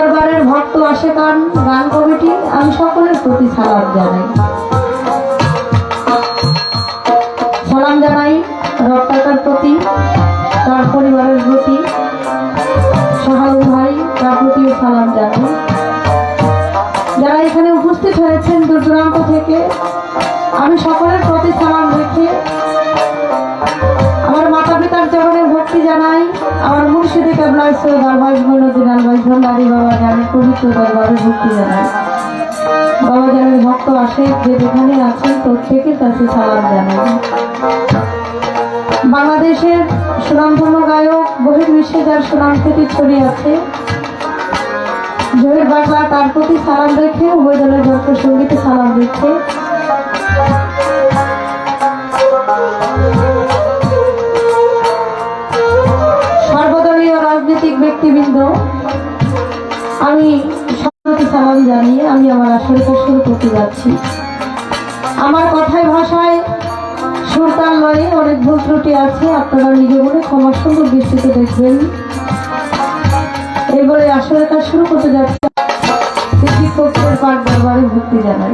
দরবারের ভক্ত আশেকান গান কমিটি আমি সকলের প্রতি সালাম জানাই। সালাম জানাই রক্তাকার প্রতি, তার পরিবারের প্রতি, শাহালু ভাই তার প্রতিও সালাম জানাই। যারা এখানে উপস্থিত হয়েছেন দূর দূরান্ত থেকে, আমি সকলের প্রতি সালাম রেখে আমার মাতা পিতার চরণে ভক্তি জানাই। আমার মুর্শিদে কেবলা সৈয়দ আলহাজ মঈনুদ্দিন আলহাজ ভান্ডারী বাবা জানের পবিত্র দরবারে ভক্তি জানাই। বাবা জানের ভক্ত আসে যে যেখানে আছেন প্রত্যেকের কাছে সালাম জানাই। বাংলাদেশের সুনামধন্য গায়ক বহির্বিশ্বে যার সুনাম খ্যাতি ছড়িয়ে আছে জহির বাংলা, তার প্রতি সালাম রেখে উভয় দলের ভক্ত সঙ্গীতে সালাম রেখে সর্বদলীয় রাজনৈতিক ব্যক্তিবৃন্দ আমি সকলকে সালাম জানিয়ে আমি আমার আসরটা শুরু করতে যাচ্ছি। আমার কথায় ভাষায় সুরতাল লয়ে অনেক ভুল ত্রুটি আছে, আপনারা নিজে মনে ক্ষমা সুন্দর দৃষ্টিতে দেখবেন। এবারে আসরের কাজ শুরু করতে যাচ্ছি। শিক্ষকের পাঠ দরবারে ভক্তি জানাই।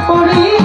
পড়ি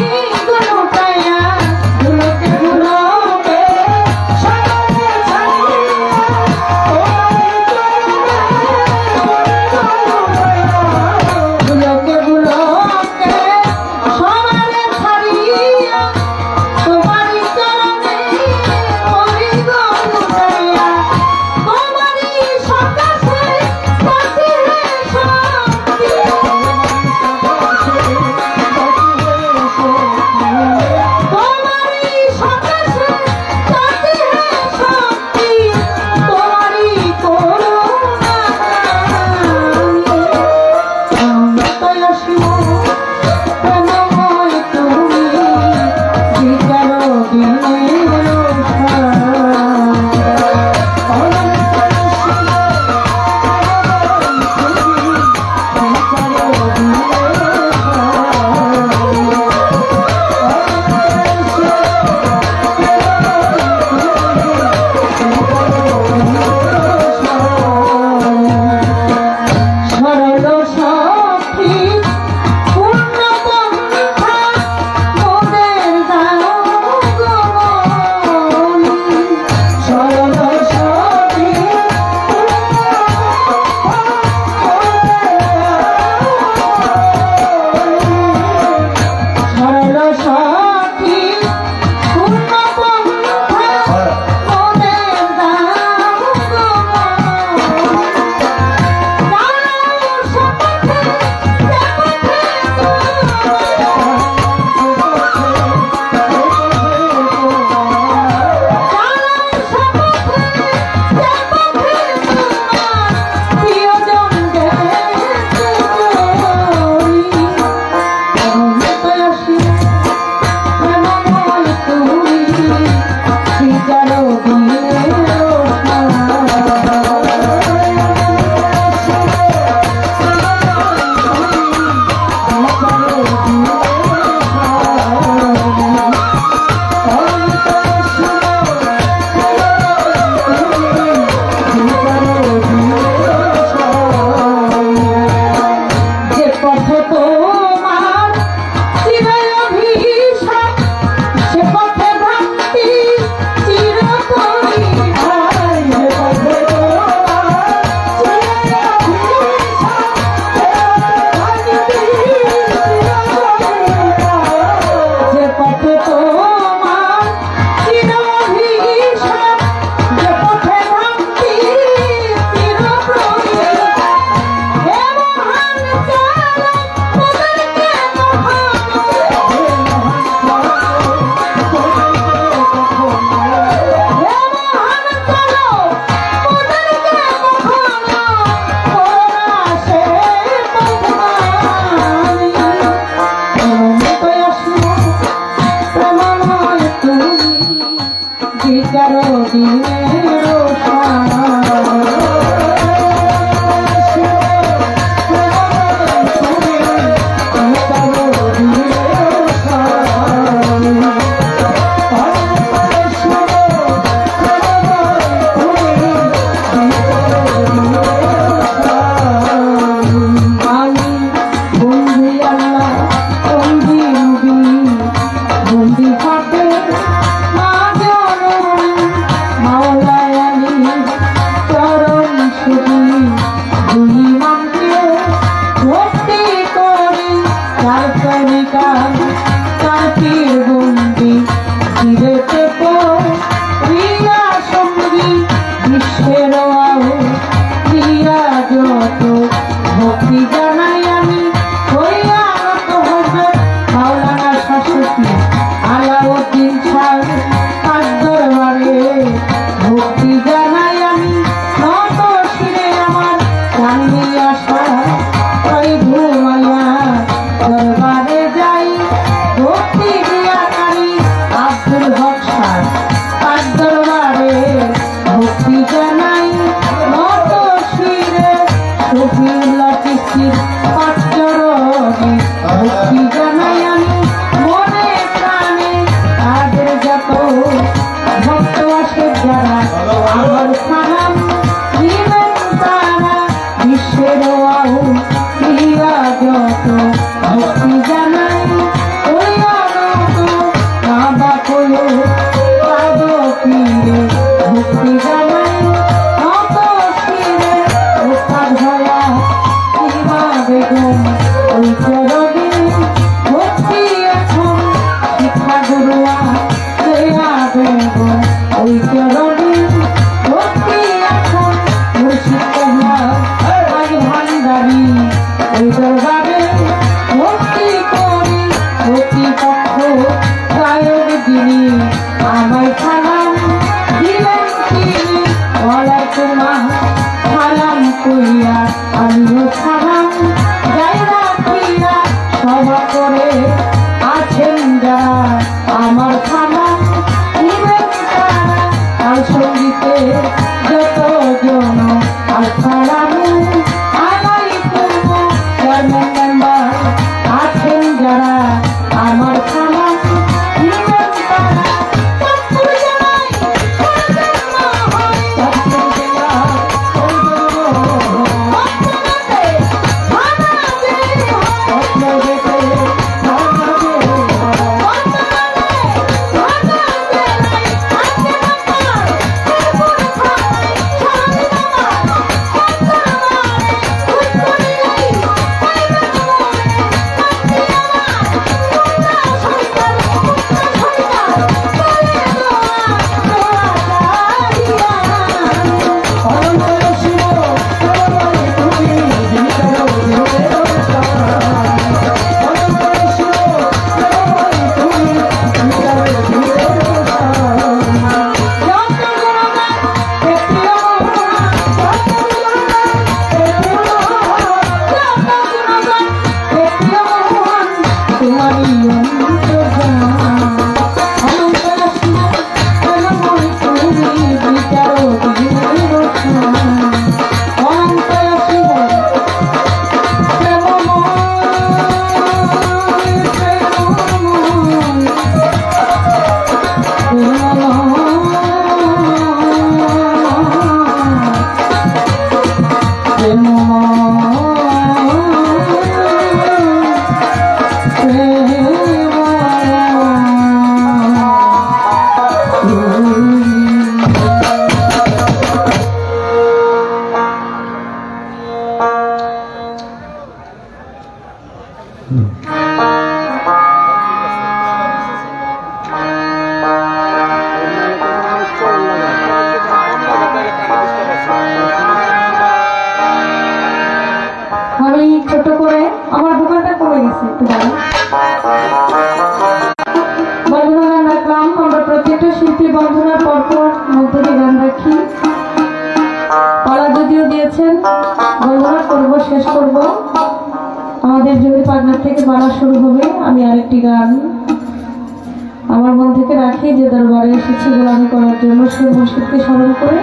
আমার মন থেকে রাখি যে দরবারে এসেছি গোলামি করার জন্য সে মুর্শিদকে স্মরণ করে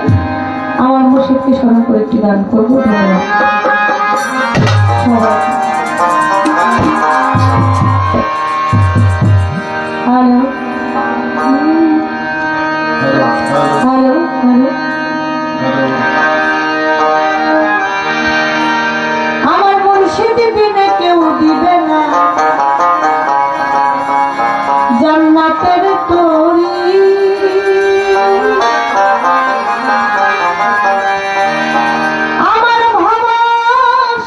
আমার মুর্শিদকে স্মরণ করে একটি গান করবো। ধন্যবাদ সবাই। হ্যালো হ্যালো হ্যালো, আমার মুর্শিদ বিনে কেউ দিবে না জান্নাতের তরি, আমার ভাবা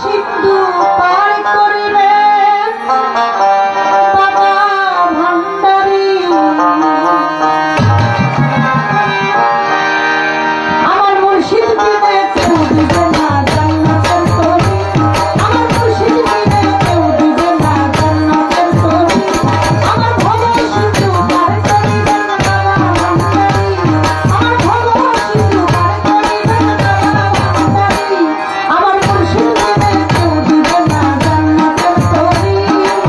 সিন্ধু পার করিবে বাবা ভান্ডারী, আমার মুর্শিদ বিনে কেউ দিবে না জান্নাতের তরি, আমার মুর্শিদ বিনে কেউ দিবে না জান্নাতের তরি, আমার ভাবা সিন্ধু পার করিবে বাবা ভান্ডারী, আমার ভাবা সিন্ধু পার করিবে বাবা ভান্ডারী, আমার মুর্শিদ বিনে কেউ দিবে না জান্নাতের তরি,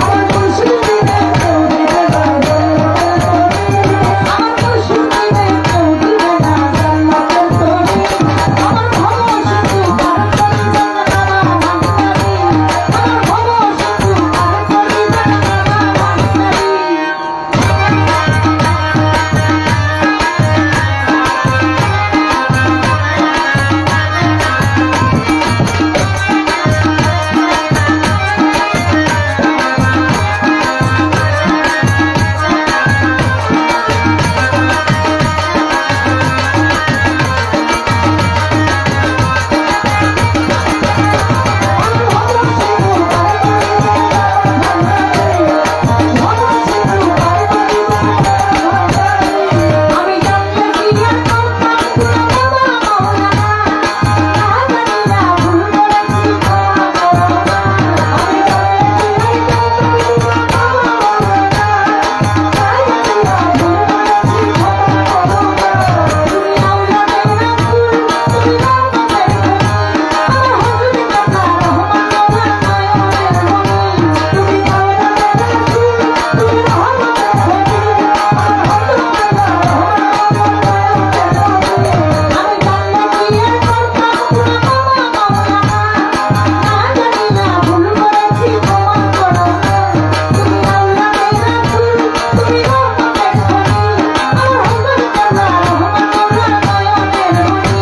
আমার মুর্শিদ বিনে কেউ দিবে না জান্নাতের তরি, আমার মুর্শিদ বিনে কেউ দিবে না জান্নাতের তরি, আমার ভাবা সিন্ধু পার করিবে বাবা ভান্ডারী, আমার ভাবা সিন্ধু পার করিবে আমি জানলে কি আর করতাম বাবা মাওলানা, না জানি না ভুল করেছি ক্ষমা করো না, আমি জানলে কি আর করতাম বাবা মাওলানা, না জানি না ভুল করেছি ক্ষমা করো না, তুমি আওলাদের রাসূল তুমি রহমতের খনি, আমার হুজুর কাকা রহমতুল্লাহ নয়নের মনি, তুমি আওলাদের রাসূল তুমি রহমতের খনি, আমার হুজুর কাকা রহমতুল্লাহ নয়নের মনি, আমি জানলে কি আর করতাম বাবা মাওলানা, না জানি না ভুল করেছি ক্ষমা করো না, তুমি আওলাদের রাসূল তুমি রহমতের খনি, আমার হুজুর কাকা রহমতুল্লাহ নয়নের মনি,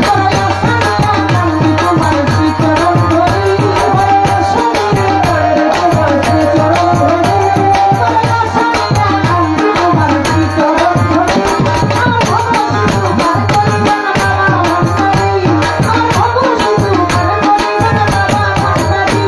বড় আশা নিয়ে কান্দি তোমার শ্রীচরণ ধরি, বড় আশা নিয়ে কান্দি তোমার শ্রীচরণ ধরি, বড় আশা নিয়ে কান্দি তোমার শ্রীচরণ ধরি, আমার ভাবা সিন্ধু পার করিবে না বাবা ভান্ডারী, আমার ভাবা সিন্ধু পার করিবে না বাবা ভান্ডারী।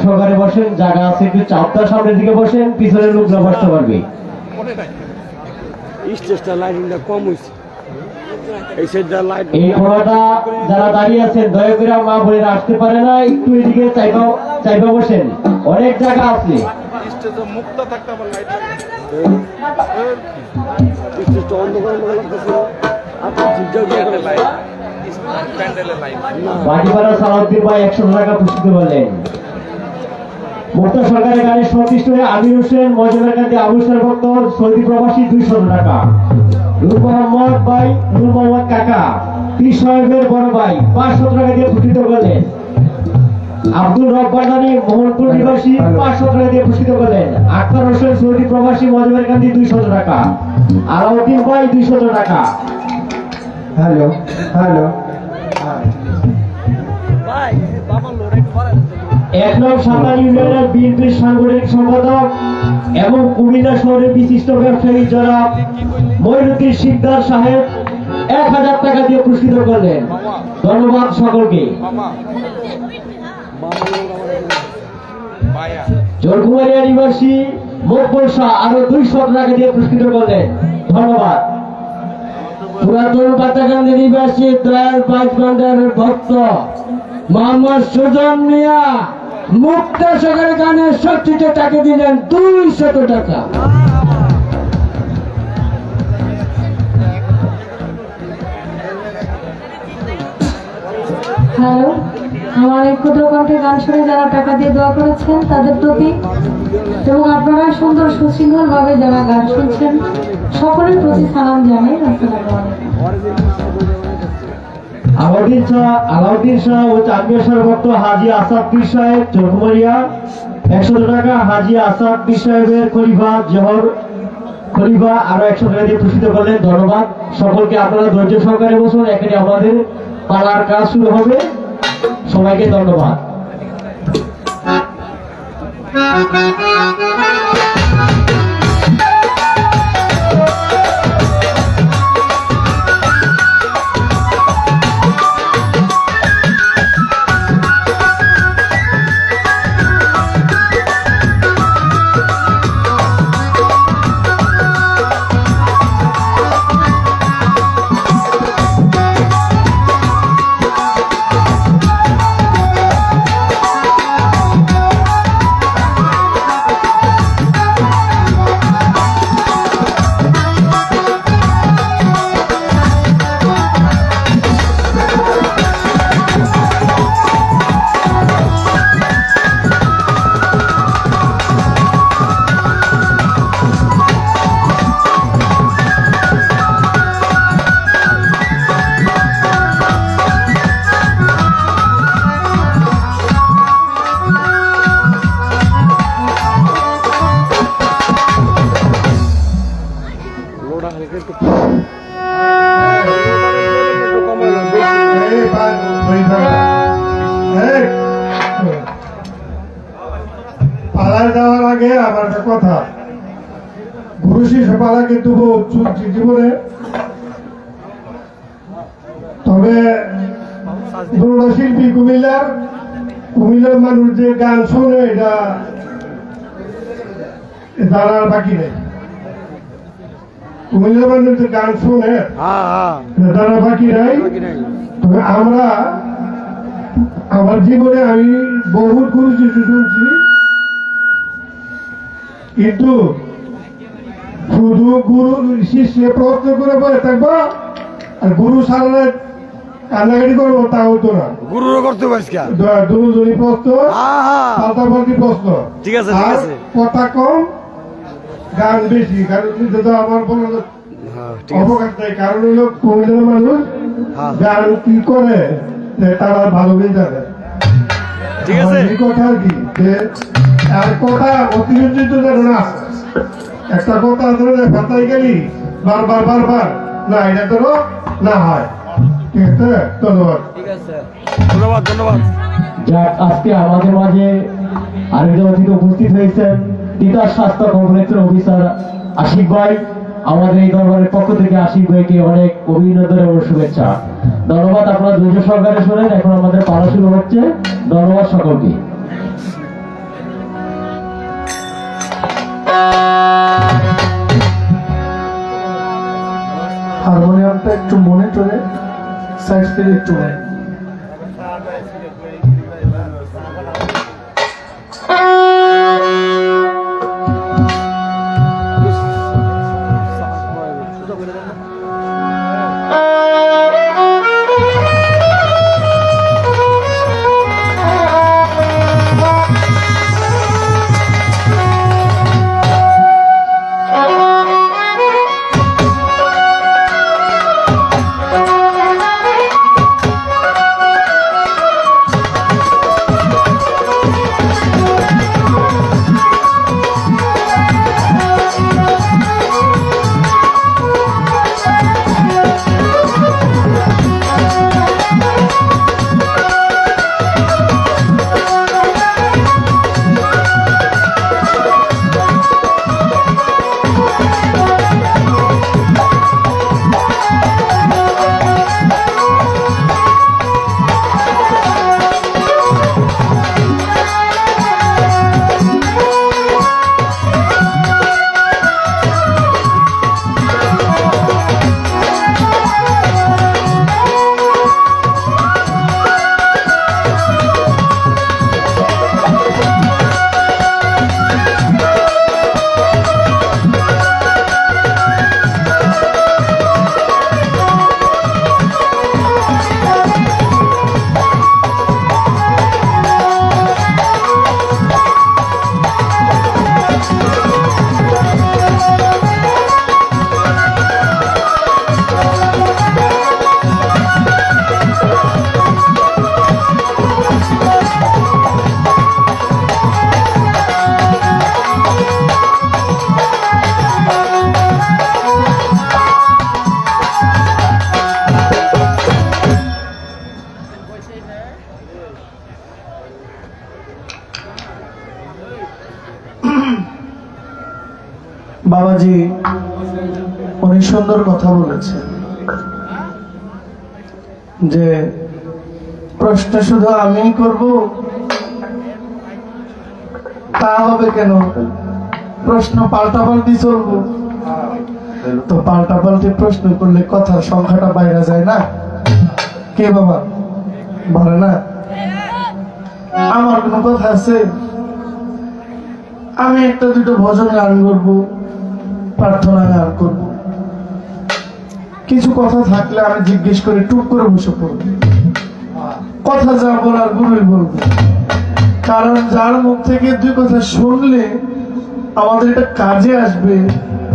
সহকারে বসেন, জায়গা আছে একটু চাপটার সামনের দিকে বসেন, পিছনের লোকরা বসতে পারবে। এই ঘোড়াটা যারা দাঁড়িয়ে আছেন দয়া করে মা বোনেরা আসতে পারে না, একটু এদিকে চাইবা বসেন, অনেক জায়গা আছে। বাটিপাড়া সালাউদ্দিন ভাই 100 টাকা পুরস্কৃত করলেন। মুক্তা সরকারের গাড়ি সন্তুষ্ট হয়ে আমির হোসেন মজুমের কাছে আবুল সর ভক্ত সৌদি প্রবাসী 200 টাকা। নূর মোহাম্মদ ভাই, নূর মোহাম্মদ কাকা পীর সাহেবের বড় ভাই 500 টাকা দিয়ে পুরস্কৃত করলেন। আব্দুল রব বাদানি মোহনপুর নিবাসী 500 টাকা দিয়ে পুরস্কৃত করলেন। আক্তার হোসেন সৌদি প্রবাসী মজুমের কাছে 200 টাকা। আলাউদ্দিন ভাই 200 টাকা। হ্যালো হ্যালো এক নং সাঁতার ইউনিয়নের বিএনপির সাংগঠনিক সম্পাদক এবং কুমিল্লা শহরের বিশিষ্ট ব্যবসায়ী জনাব মঈনুদ্দিন শিকদার সাহেব 1000 টাকা দিয়ে পুরস্কৃত করলেন। ধন্যবাদ সকলকে। জলকুমারিয়া নিবাসী মকবুল শাহ আরো 200 টাকা দিয়ে পুরস্কৃত করলেন। ধন্যবাদ। পুরাতন পাতাকান্দি নিবাসী দয়াল পাঁচ ভান্ডারের ভক্ত মোহাম্মদ সুজন মিয়া মুক্তা সরকারের গানে 70 টাকা দিলেন 200 টাকা। হ্যালো, আমার এই ক্ষুদ্র কণ্ঠে গান শুনে যারা টাকা দিয়ে দোয়া করেছেন তাদের প্রতি এবং আপনারা সুন্দর সুশৃঙ্খল ভাবে যারা গান শুনছেন সকলের প্রতি সালাম জানাই। আসসালামু আলাইকুম। আলাউদ্দিন শাহ ও চাঁদমিয়া শাহ ভক্ত হাজি আসাদ পীর সাহেব চরকুমারিয়া 100 টাকা। হাজি আসাদ পীর সাহেবের খলিফা জহর খলিফা আরো 100 টাকা দিয়ে পুরস্কৃত করলেন। ধন্যবাদ সকলকে। আপনারা ধৈর্য সহকারে বসুন, এখানে আমাদের পালার কাজ শুরু হবে। সবাইকে ধন্যবাদ। পালায় যাওয়ার আগে আমার একটা কথা, গুরু শিষ্য পালা কিন্তু চলছে জীবনে, তবে শিল্পী কুমিল্লার মানুষ যে গান শোনে এটা জানার বাকি নেই। কুমিল্লার মানুষ যে গান শোনে জানার বাকি নাই। তবে আমার জীবনে আমি বহুত গুরু শিষ্য শুনছি, কিন্তু শুধু গুরু শিষ্যে প্রশ্ন করে বলে থাকবো আর গুরু সারা কান্নাকাটি করবো তা হতো না। গুরুরও করতে পারিস দুজনই প্রশ্ন, পাল্টাপাল্টি প্রশ্ন, ঠিক আছে আর কথা কম গান বেশি। কারণ আমার বড় অবকাশ নাই। কারণ হলো কুমিল্লার মানুষ গান কি করে তারা ভালো জানে। ঠিক আছে, এই কথা আর কি, আর কথা অতিরঞ্জিত যেন না। একটা কথা ধরে ফাতাই গেলি বারবার না, এটা যেন না হয়। ঠিক আছে, ধন্যবাদ। ধন্যবাদ ধন্যবাদ। যাক, আজকে আমাদের মাঝে আরেকজন অতিথি উপস্থিত হয়েছেন তিতাস স্বাস্থ্য কমপ্লেক্সের অফিসার আশিক ভাই। আমাদের এই দরবারের পক্ষ থেকে আশিক ভাইকে অনেক অভিনন্দন এবং শুভেচ্ছা। ধন্যবাদ। আপনারা ধৈর্য সহকারে শোনেন। এখন আমাদের পালা শুরু হচ্ছে। ধন্যবাদ সকলকে। হারমোনিয়ামটা একটু মনিটরে সাইড থেকে একটু হয়। বাবাজি অনেক সুন্দর কথা বলেছেন যে প্রশ্ন শুধু আমি করব তা হবে কেন, প্রশ্ন পাল্টাপাল্টি চলবো। তো পাল্টাপাল্টি প্রশ্ন করলে কথার সংখ্যাটা বাইরে যায় না? কে বাবা বলে না? আমার কোনো কথা আছে? আমি একটা দুটো ভজন গান করবো, প্রার্থনা গান করবো, কিছু কথা থাকলে আমি জিজ্ঞেস করে টুক করে বসে পড়বো। কথা যা বলার গুরুই বলবো, কারণ যার মুখ থেকে দুই কথা শুনলে আমাদের এটা কাজে আসবে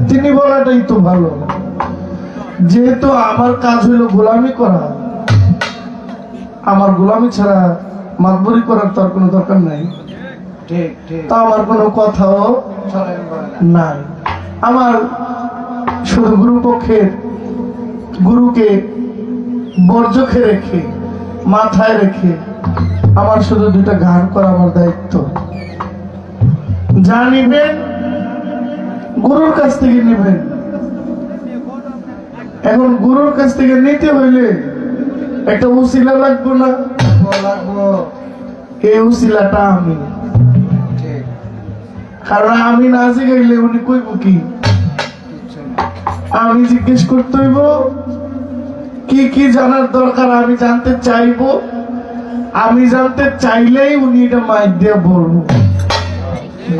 তিনি বলাটাই তো ভালো। যেহেতু আমার কাজ হলো গোলামি করা, আমার গোলামি ছাড়া মাতবরি করার তো আর কোনো দরকার নাই। তা আমার কোনো কথাও নাই। আমার শুধু গুরুপক্ষের গুরুকে বর্জকে রেখে মাথায় রেখে আমার শুধু দুটা গান করা আমার দায়িত্ব। যা নিবেন গুরুর কাছ থেকে নিবেন। এখন গুরুর কাছ থেকে নিতে হইলে একটা উসিলা লাগবে না? এই উসিলাটা আমি, কারণ আমি না জিগাইলে উনি কইব কি? আমি জিজ্ঞেস করতে হইব, কি কি জানার দরকার আমি জানতে চাইবো, আমি জানতে চাইলেই উনি এটা মাইক দিয়ে বলবো,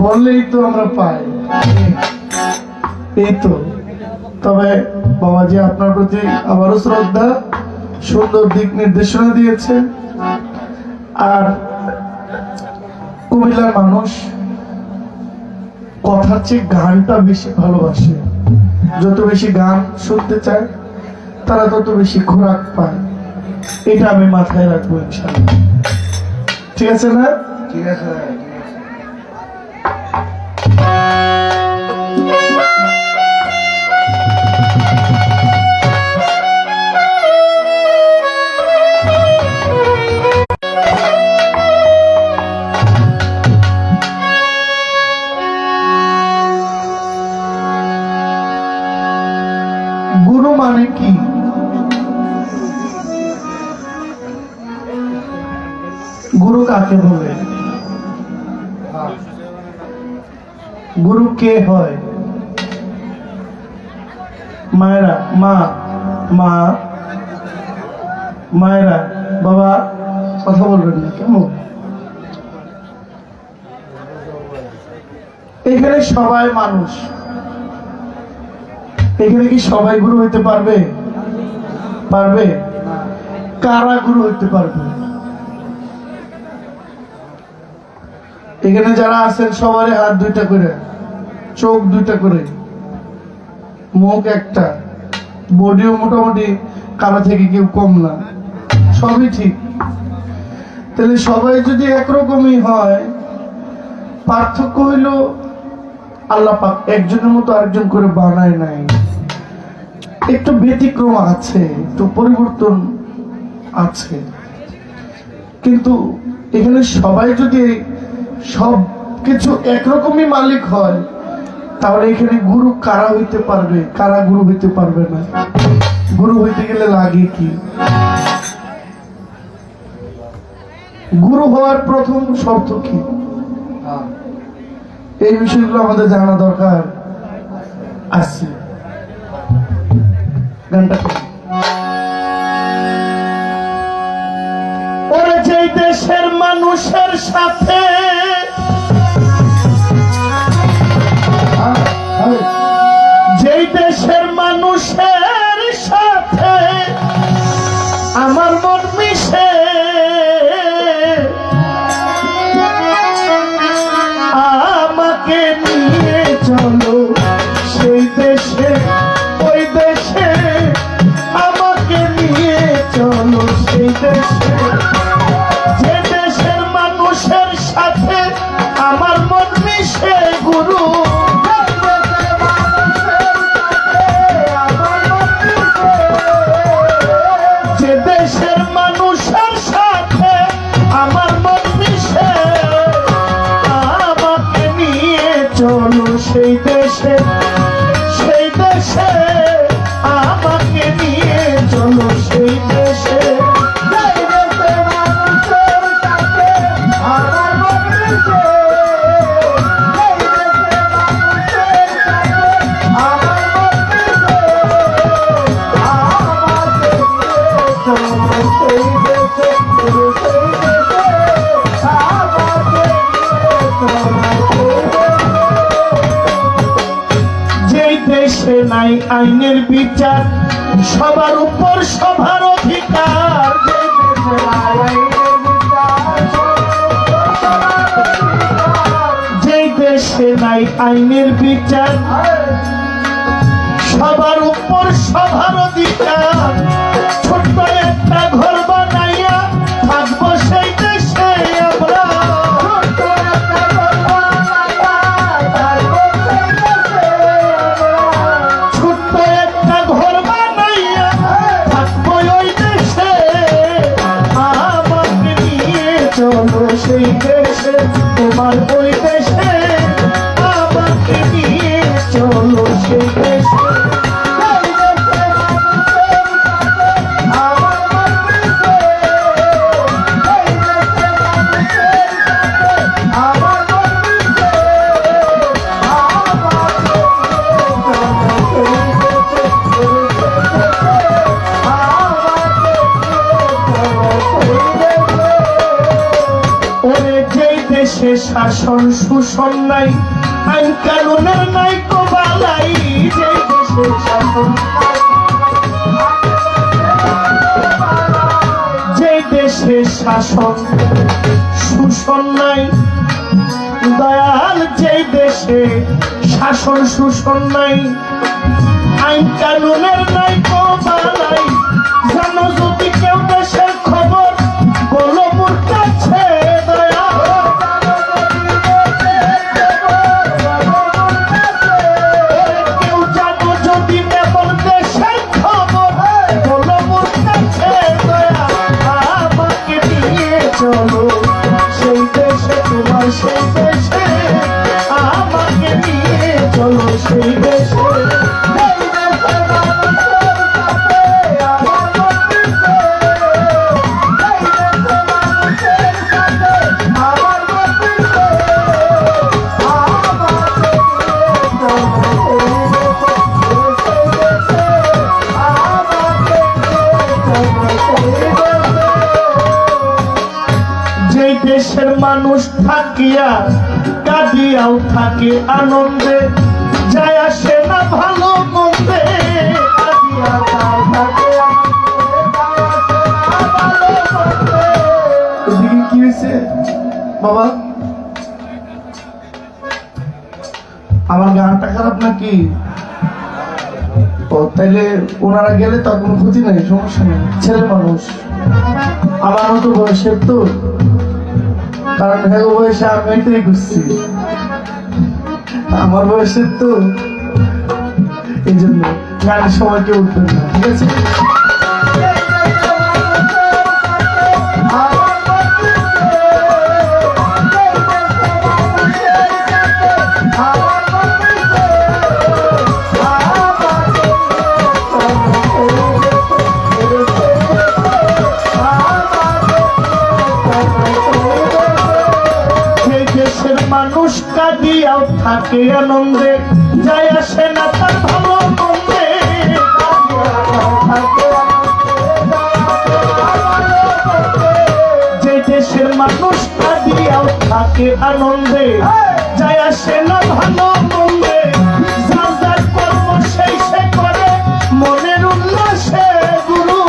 বললেই তো আমরা পাই। এই তো। তবে বাবাজি আপনার প্রতি আবারও শ্রদ্ধা, সুন্দর দিক নির্দেশনা দিয়েছেন। আর কুমিল্লার মানুষ কথার চেয়ে গানটা বেশি ভালোবাসে। যত বেশি গান শুনতে চায় তারা তত বেশি খোরাক পায়। এটা আমি মাথায় রাখবো ইনশাআল্লাহ। ঠিক আছে না? ঠিক আছে। গুরু মানে কি? গুরু কাকে বলে? গুরু কে হয়? মায়েরা, মায়েরা, বাবা কথা বলবেন না কেমন? এখানে সবাই মানুষ, এখানে কি সবাই গুরু হইতে পারবে? পারবে? কারা গুরু হইতে পারবে? এখানে যারা আছেন সবারই হাত দুইটা করে, চোখ দুইটা করে, মুখ একটা, বডিও মোটামুটি কারো থেকে কেউ কম না, সবই ঠিক। তাহলে সবাই যদি একরকমই হয়, পার্থক্য হইল আল্লাহ পাক একজনের মতো আরেকজন করে বানায় নাই, একটু ব্যতিক্রম আছে, একটু পরিবর্তন আছে। কিন্তু এখানে সবাই যদি সব কিছু একরকমই মালিক হয়, তাহলে এখানে গুরু কারা হইতে পারবে, কারা গুরু হইতে পারবে না? গুরু হইতে গেলে লাগে কি? গুরু হওয়ার প্রথম শর্ত কি? এই বিষয়গুলো আমাদের জানা দরকার আছে। গানটা ওরে যেই দেশের মানুষের সাথে যেই দেশের মানুষের সাথে আমার মন মিশে, আমাকে নিয়ে চলো সেই দেশে, ওই দেশে আমাকে নিয়ে চলো সেই দেশে। যে দেশের মানুষের সাথে আমার মন মিশে গুরু, যে দেশের মানুষের সাথে আমার মন মিশে, আমাকে নিয়ে চলো সেই দেশে, সেই দেশে আমাকে নিয়ে চলো সেই দেশে। যেই দেশে নাই আইনের বিচার, সবার উপর সবার অধিকার, যেই দেশে নাই আইনের বিচার, সবার উপর সবার অধিকার, ছোট্ট একটা ঘর বানাইয়া থাকবো সেই দেশে আমরা। ছোট্ট একটা ঘর বানাইয়া থাকবো ওই দেশে, আমাকে নিয়ে চলো সেই দেশে, তোমার ওই দেশে আমাকে নিয়ে চলো সেই দেশে। ওরে যেই দেশে শাসন শোষণ নাই, আইন কানুনের নাই কোবালাই, যেই দেশে শাসন, যেই দেশে শাসন শোষণ নাই, দয়াল যেই দেশে শাসন শোষণ নাই, আইন কানুনের নাই কোবালাই, জানো যদি কেউ দেশের খবর বলো মোর কাছে। কেউ জানো যদি এমন দেশের খবর বলো মোর কাছে, আমাকে নিয়ে চলো সেই দেশে, তোমার সেই দেশে আমাকে নিয়ে চলো সেই দেশে। মানুষ থাকিয়া কাঁদিয়াও থাকে আনন্দে, যায় আসে না ভালো মন্দে। কাঁদিয়া তার থাকে আনন্দে, যায় আসে না ভালো মন্দে। এদিকে কি হয়েছে বাবা? আমার গানটা খারাপ নাকি? ও তাইলে ওনারা গেলে তার কোনো ক্ষতি নেই, সমস্যা নেই, ছেলে মানুষ। আমার মতো বয়সের তো, কারণ হ্যাঁ বয়সে আমি এটাই করছি, আমার বয়সের তো, এই জন্য গানের সময় কেউ উঠবেন না, ঠিক আছে? মানুষ কাঁদিয়াও থাকে আনন্দে, যায় আসে না তার ভালো মন্দে। যে দেশের মানুষ কাঁদিয়াও থাকে আনন্দে, যায় আসে না ভালো মন্দে। যার যার কর্ম সেই সে করে মনের উল্লাসে গুরু।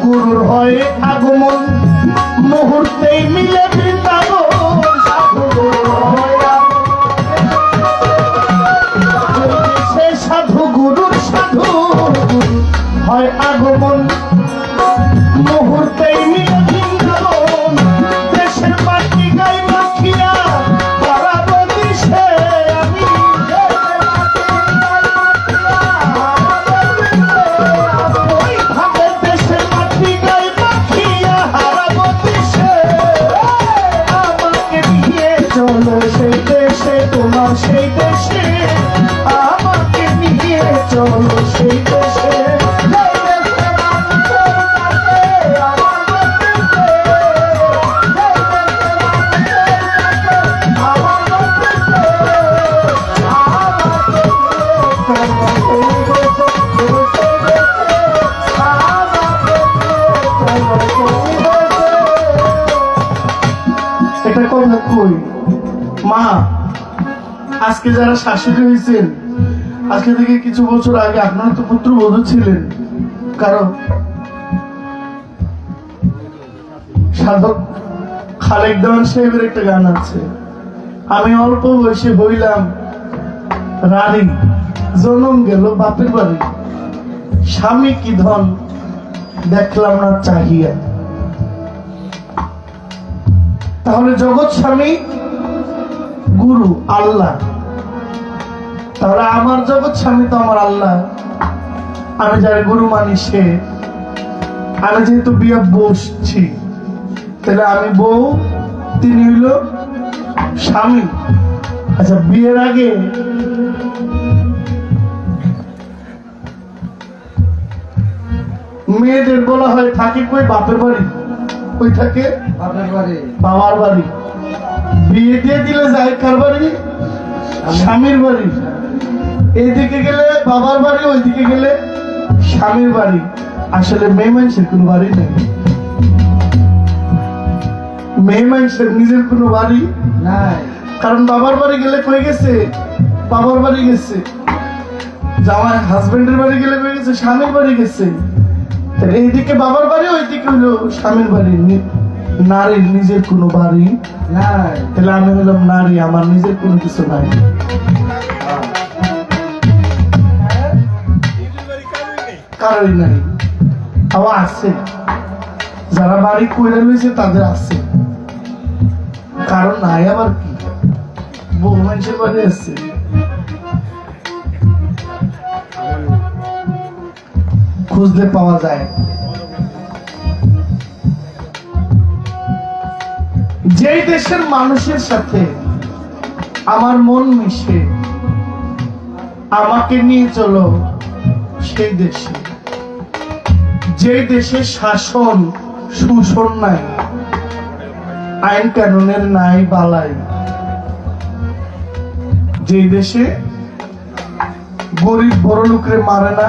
গুরুর হয় আগমন, মুহূর্তেই মিলে বৃন্দাবন। সে সাধু গুরুর সাধু হয় আগমন, মুহূর্তেই মিলে বৃন্দাবন। দেশের মাটি গাই মাখিয়া পারাবো দিশে আমি, ওই ভাবে দেশের মাটি গাই মাখিয়া হারাবো দিশে। আমাকে নিয়ে চলো সেই দেশে, তোমার সেই দেশে, আমাকে নিয়ে চলো সেই দেশে। এটা কথা কই মা, আজকে যারা শাশুড়ি হয়েছেন, আজকে থেকে কিছু বছর আগে আপনারা তো পুত্রবধূ ছিলেন। কারণ সাধক খালেক দেওয়ান সাহেবের একটা গান আছে, আমি অল্প বয়সে হইলাম রানী, জনম গেল বাপের বাড়ি, স্বামী কি ধন দেখলাম না চাহিয়া। তাহলে জগৎ স্বামী গুরু আল্লাহ, তাহলে আমার জগৎ স্বামী তো আমার আল্লাহ। আমি যার গুরু মানি সে, আমি যেহেতু বিয়ে বসছি, তাহলে আমি বউ, তিনি হইল স্বামী। আচ্ছা, বিয়ের আগে মেয়েদের বলা হয় থাকে কই বাপের বাড়ি, কই থাকে বাবার বাড়ি। বিয়ে দিয়ে দিলে যায় কার বাড়ি? স্বামীর বাড়ি। এইদিকে গেলে বাবার বাড়ি, ওইদিকে গেলে স্বামীর বাড়ি। আসলে মেয়ে মানুষের কোনো বাড়ি নেই, মেয়ে মানুষের নিজের কোনো বাড়ি নাই। কারণ বাবার বাড়ি গেলে কই গেছে? বাবার বাড়ি গেছে। জামাই হাজবেন্ডের বাড়ি গেলে কই গেছে? স্বামীর বাড়ি গেছে। এইদিকে বাবার বাড়ি, ওইদিকে হইলো স্বামীর বাড়ি। নারীর নিজের কোনো বাড়ি নাই। তাহলে আমি হলাম নারী, আমার নিজের কোনো কিছু নাই। কারোই নাই। আবার আছে, যারা বাড়ি কইরা লইছে তাদের আছে, কারণ নাই। আবার কি বউ মানুষের বাড়ি আসছে। খুঁজলে পাওয়া যায়। যেই দেশের মানুষের সাথে আমার মন মিশে, আমাকে নিয়ে চলো সেই দেশে। যে দেশে শাসন শোষণ নাই, আইন কানুনের নাই বালাই, যে দেশে গরিব বড় লোকরে মারে না,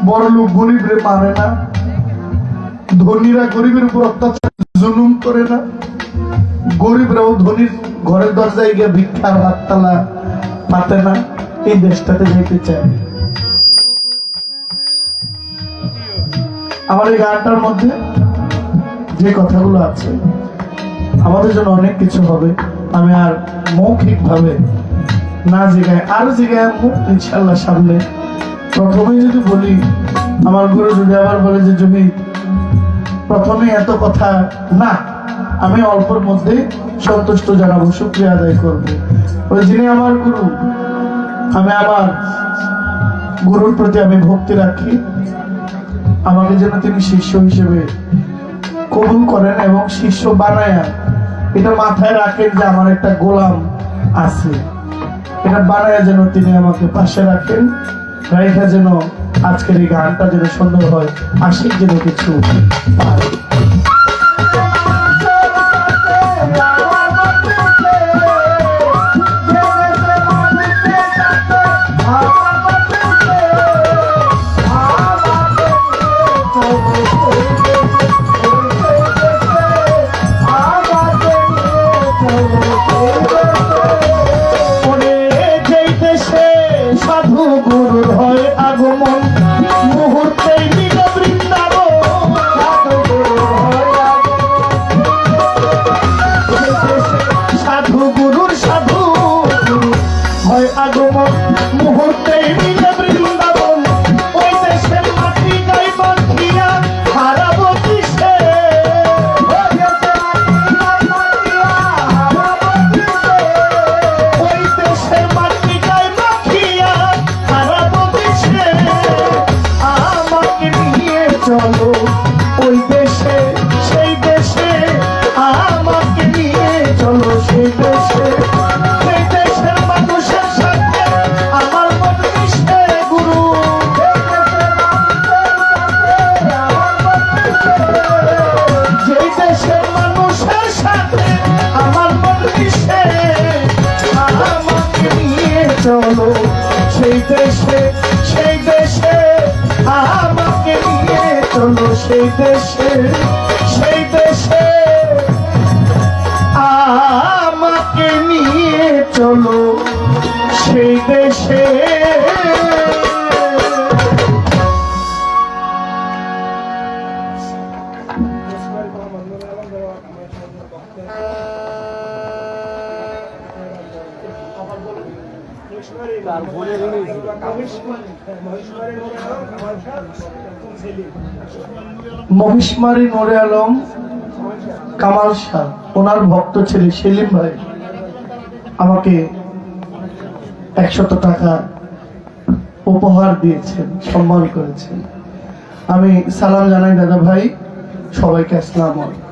বড় লোক গরিবরে মারে না, ধনীরা গরিবের উপর অত্যাচার জুলুম করে না, গরিবরাও ধনীর ঘরের দরজায় গিয়ে ভিক্ষার হাততালা পাতে না, এই দেশটাতে যেতে চাই। আমার এই গানটার মধ্যে যে কথাগুলো আছে আমাদের জন্য অনেক কিছু হবে। আমি আর মৌখিক ভাবে না জিগায় আর জিগায় ইনশাল্লাহ সামনে। প্রথমেই যদি বলি, আমার গুরু যদি আবার বলে যে জমি প্রথমে এত কথা না, আমি অল্পর মধ্যে সন্তুষ্ট জানাবো, শুকরিয়া আদায় করবো। ওই যিনি আমার গুরু, আমি আমার গুরুর প্রতি আমি ভক্তি রাখি। আমাকে যেন তিনি শিষ্য হিসেবে কবুল করেন এবং শিষ্য বানায়, এটা মাথায় রাখেন যে আমার একটা গোলাম আছে, এটা বানায় যেন তিনি আমাকে পাশে রাখেন, রাইখা যেন আজকের এই গানটা যেন সুন্দর হয়, আশিক যেন কিছু পায়। সাধু গুরুর হয় আগমন, মুহূর্তেই নিল বৃন্দাবন। সাধু গুরুর সাধু হয় আগমন, মুহূর্তেই নিল বৃন্দাবন। ওই দেশের মাটি গাই বাঁধিয়া হারাবো কিসে, ওই দেশের মাটি গাই বাঁধিয়া হারাবো কিসে। আমাকে নিয়ে চলো ওই দেশে, সেই দেশে, আমাকে নিয়ে চলো সেই দেশে। সেই দেশের মানুষের সাথে আমার মন মিশে গুরু, যেই দেশের মানুষের সাথে আমার মন মিশে। আমাকে নিয়ে চলো সেই দেশে, সেই দেশে, আমাকে নিয়ে চলো সেই দেশে, সেই দেশে, আমাকে নিয়ে চলো সেই দেশে। মহিষমারী নূরে আলম কামাল শাহ, ওনার ভক্ত ছেলে সেলিম ভাই আমাকে 100 টাকা উপহার দিয়েছেন, সম্মান করেছেন। আমি সালাম জানাই দাদা ভাই, সবাইকে আসসালামু আলাইকুম।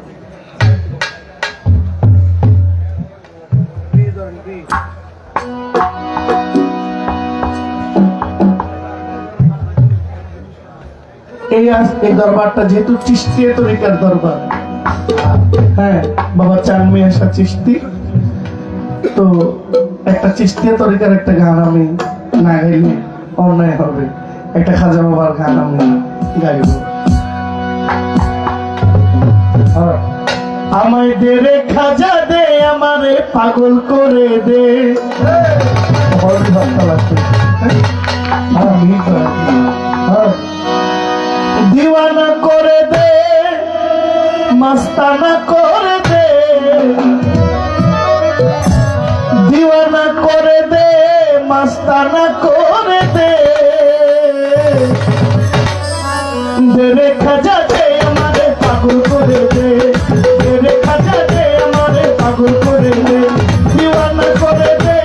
এই দরবারটা যেহেতু চিশতিয়া তরিকার দরবার, হ্যাঁ বাবা চাঁদমি আসা চিশতি, তো একটা চিশতিয়া তরিকার একটা গান আমি না গাইলে অন্যায় হবে, একটা খাজা বাবার গান আমি গাইব। আমায় দে রে খাজা দে, আমারে পাগল করে দে, দিওয়ানা করে দে, মস্তানা করে দে, দিওয়ানা করে দে, মস্তানা করে দে। দে রে খাজা দে, আমারে পাগল করে দে, দে রে খাজা দে, আমারে পাগল করে দে, দিওয়ানা করে দে,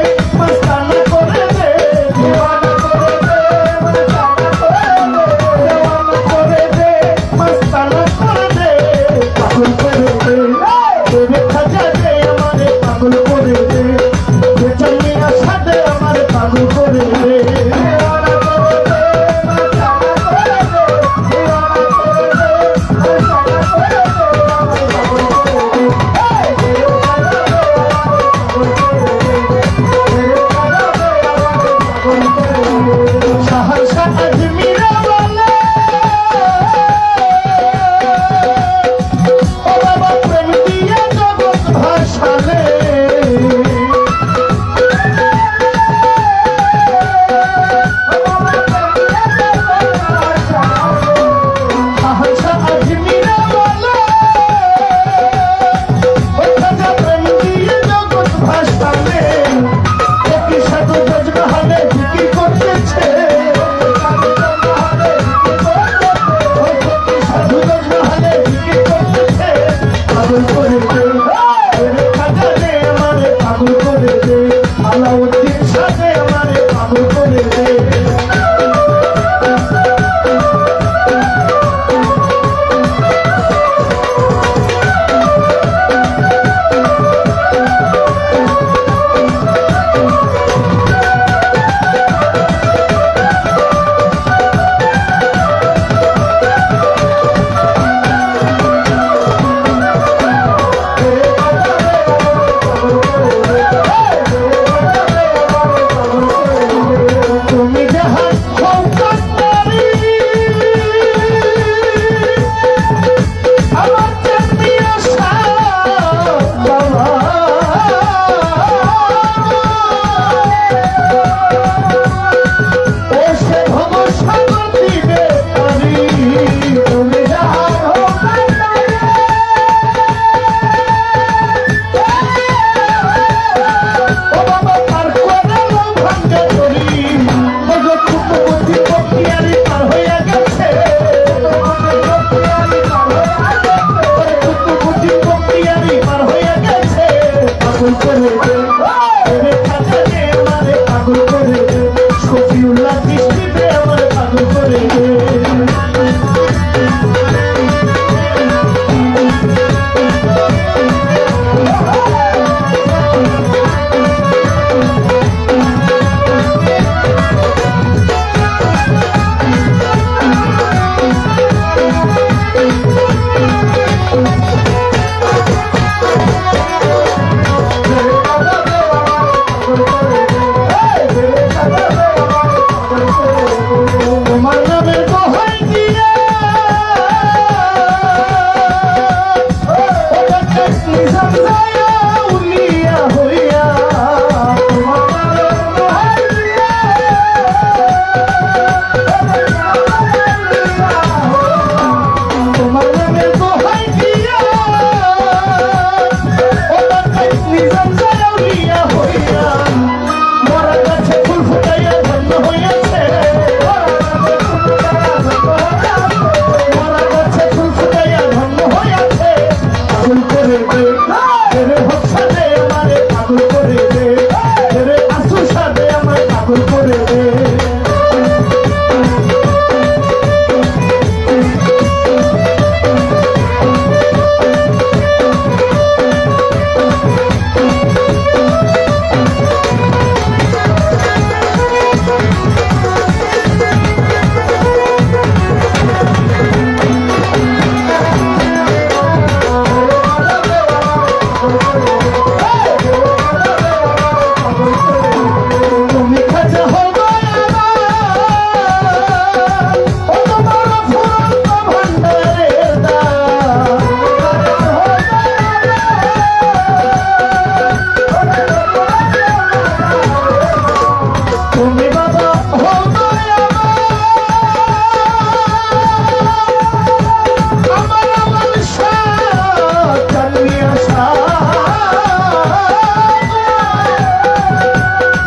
তোমার নামের দোহাই দিয়া ওটা নিজাম যায়া উলিয়া হইয়া তোমার নামের দোহাই দিয়া তোমার নামের দোহাই দিয়া ওটা নিজাম যায়া উলিয়া হইয়া মরা গাছে ফুল ফুটাইয়া ধন্য হইয়াছে মরা গাছে ফুল ফুটাইয়া ধন্য হইয়াছে পাগল করে দে তেরে ভক্সা দে আমারে পাগল করে দে তেরে আসুসা দে আমায় পাগল করে দে তুমি খাজা হবা ও তোমার ফুরন্ত ভান্ডারের তুমি বাবা হবা আমার আমার চালিয়ে আসা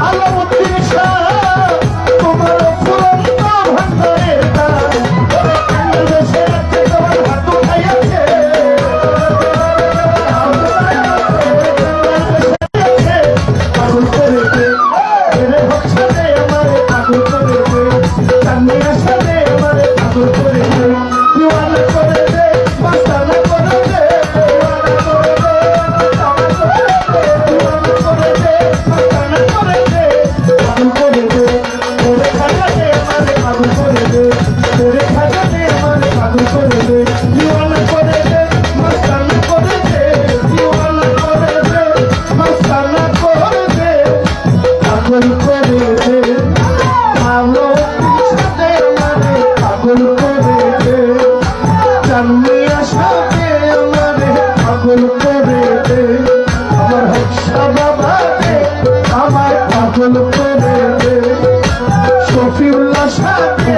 আলাউদ্দিন শাহ তোমার ফুরন্ত ভান্ডারের দান বাংলাদেশে আছে তোমার হাত উঠাইয়াছে পাগল করে দে তেরে ভক্সা দে আমারে পাগল করে দে চাঁদনি আশা দে আমারে পাগল করে দে দিওয়ানা করে দে মাস্তানা করে দে দিওয়ানা করে দে দিওয়ানা করে দে মাস্তানা করে দে পাগল করে দে তেরে খাজা দে আমারে পাগল করে দে তেরে খাজা দে আমারে পাগল করে দে দিওয়ানা করে দে মাস্তানা করে দে দিওয়ানা করে দে মাস্তানা করে দে পাগল করে দে ভালো সাথে আমারে পাগল করে দে চাঁদনি আশাতে আমারে পাগল করে দে আমার হকসা বাবা দে আমার পাগল করে দে শফিউল্লাহ সাথে